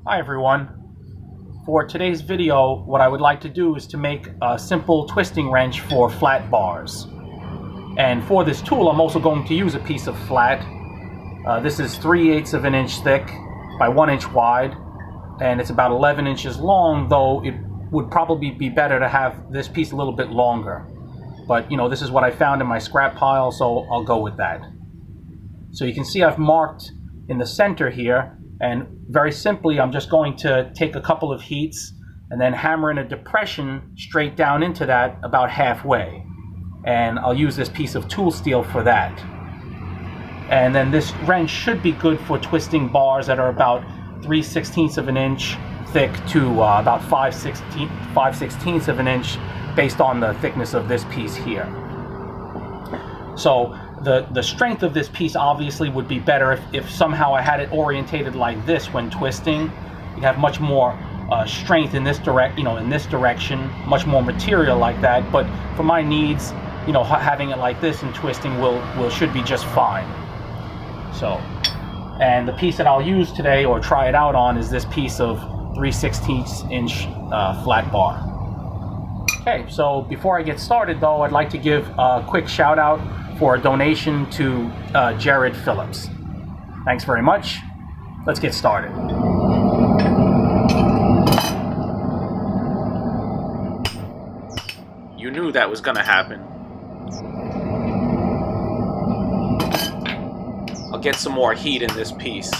Hi everyone. For today's video, what I would like to do is to make a simple twisting wrench for flat bars. And for this tool, I'm also going to use a piece of flat. This is 3/8 of an inch thick by 1 inch wide, and it's about 11 inches long, though it would probably be better to have this piece a little bit longer. But, this is what I found in my scrap pile, so I'll go with that. So you can see I've marked in the center here, and very simply I'm just going to take a couple of heats and then hammer in a depression straight down into that about halfway. And I'll use this piece of tool steel for that. And then this wrench should be good for twisting bars that are about 3/16 of an inch thick to about 5/16 of an inch based on the thickness of this piece here. So the strength of this piece obviously would be better if somehow I had it orientated like this when twisting. You'd have much more strength in this direction, much more material like that. But for my needs, having it like this and twisting should be just fine. So, and the piece that I'll use today or try it out on is this piece of 3/16 inch flat bar. Okay, so before I get started though, I'd like to give a quick shout out for a donation to Jared Phillips. Thanks very much. Let's get started. You knew that was gonna happen. I'll get some more heat in this piece.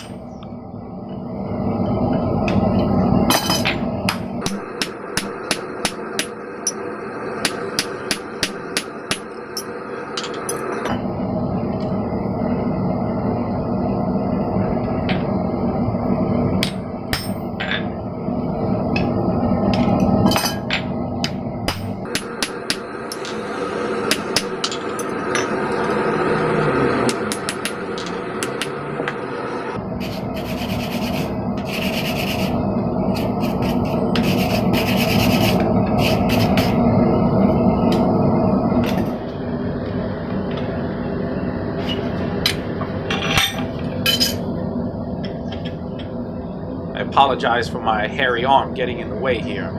I apologize for my hairy arm getting in the way here.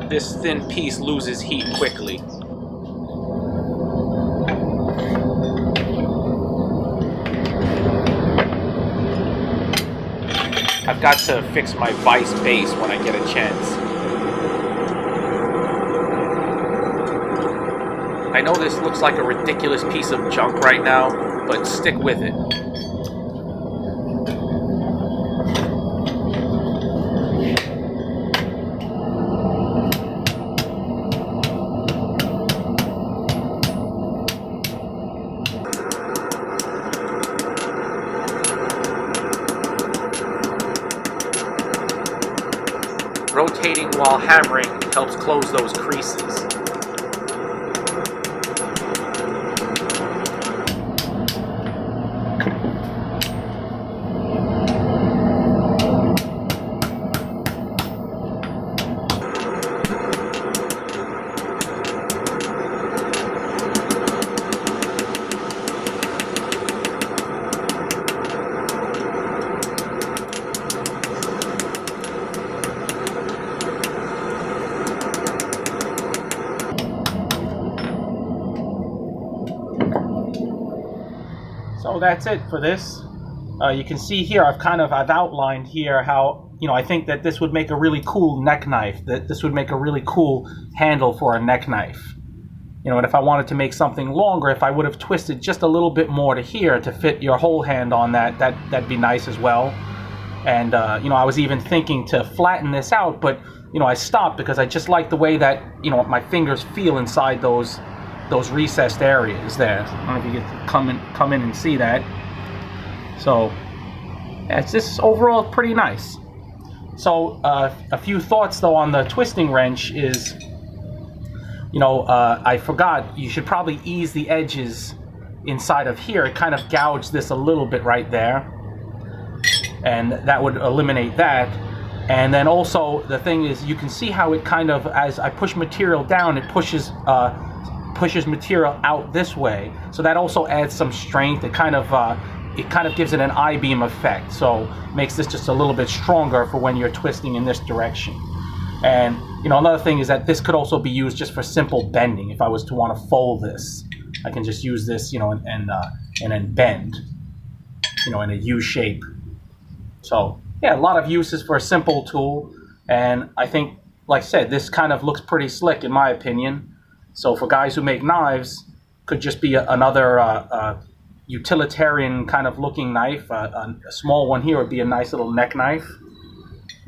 This thin piece loses heat quickly. I've got to fix my vise base when I get a chance. I know this looks like a ridiculous piece of junk right now, but stick with it. Rotating while hammering helps close those creases. So that's it for this. You can see here I've outlined here how I think that this would make a really cool neck knife. That this would make a really cool handle for a neck knife. And if I wanted to make something longer, if I would have twisted just a little bit more to here to fit your whole hand on that'd be nice as well. And I was even thinking to flatten this out, but I stopped because I just like the way that my fingers feel inside those recessed areas there. I don't know if you get to come in and see that. So yeah, it's just overall pretty nice. So a few thoughts though on the twisting wrench is, I forgot, you should probably ease the edges inside of here. It kind of gouged this a little bit right there, and that would eliminate that. And then also the thing is, you can see how it kind of, as I push material down, it pushes pushes material out this way, so that also adds some strength. It kind of gives it an I-beam effect, so makes this just a little bit stronger for when you're twisting in this direction. And another thing is that this could also be used just for simple bending. If I was to want to fold this, I can just use this, and then bend, in a U shape. So yeah, a lot of uses for a simple tool, and I think, like I said, this kind of looks pretty slick in my opinion. So for guys who make knives, could just be another utilitarian kind of looking knife. A small one here would be a nice little neck knife.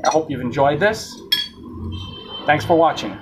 I hope you've enjoyed this. Thanks for watching.